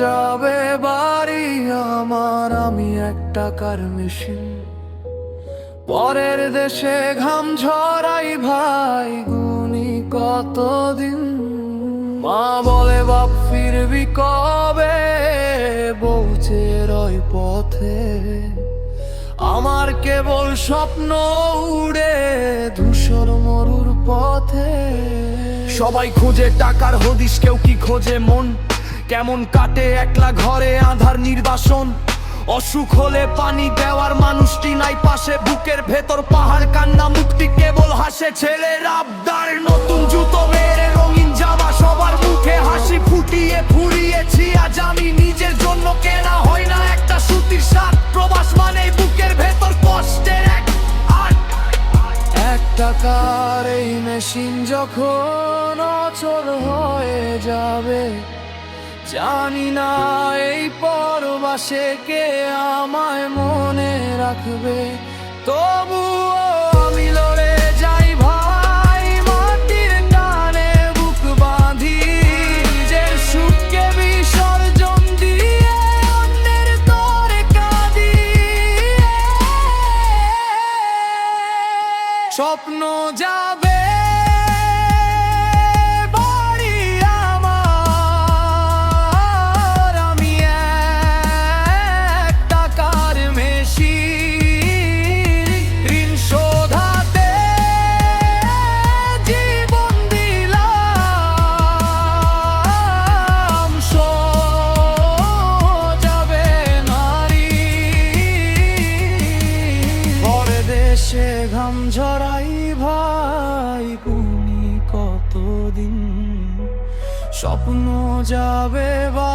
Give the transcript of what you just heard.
যাবে বাড়ি আমার, আমি এক টাকার মেশিন। পরের দেশে ঘাম ঝরাই ভাই, গুনি কতদিন। মা বলে বাপ ফিরবি কবে, বউচে রয় পথে। আমার কেবল স্বপ্ন উড়ে ধূসর মরুর পথে। সবাই খোঁজে টাকার হদিশ, কেউ কি খোঁজে মন। কেমন কাটে একলা ঘরে আঁধার নির্বাসন। অসুখ হলে পানি দেওয়ার মানুষটি নাই পাশে, বুকের ভেতর পাহাড় কান্না, মুখটি কেবল হাসে। ছেলের আবদার নতুন জুতো, মেয়ের রঙিন জামা, সবার মুখে হাসি ফুটিয়ে ফুরিয়েছি আজ আমি নিজের জন্য। কেনা হয় না একটা সুতির শার্ট, প্রবাস মানে বুকের ভেতর কষ্টের এক টাকার এই মেশিন যখন অচল হয়ে যাবে, জানি না এই পরবাসে কে আমায় মনে রাখবে। তবুও আমি লড়ে যাই ভাই, মাটির টানে বুক বাঁধি। নিজের সুখকে বিসর্জন দিয়ে অন্যের তরে কাঁদি। স্বপ্ন যাবে বাড়ি আমার, আমি এক টাকার মেশিন। ঋণ শোধাতে জীবন দিলাম, যাবে নারী। পরে দেশে ঘাম ঝরাই ভাই, গুনি কতদিন। স্বপ্ন যাবে বা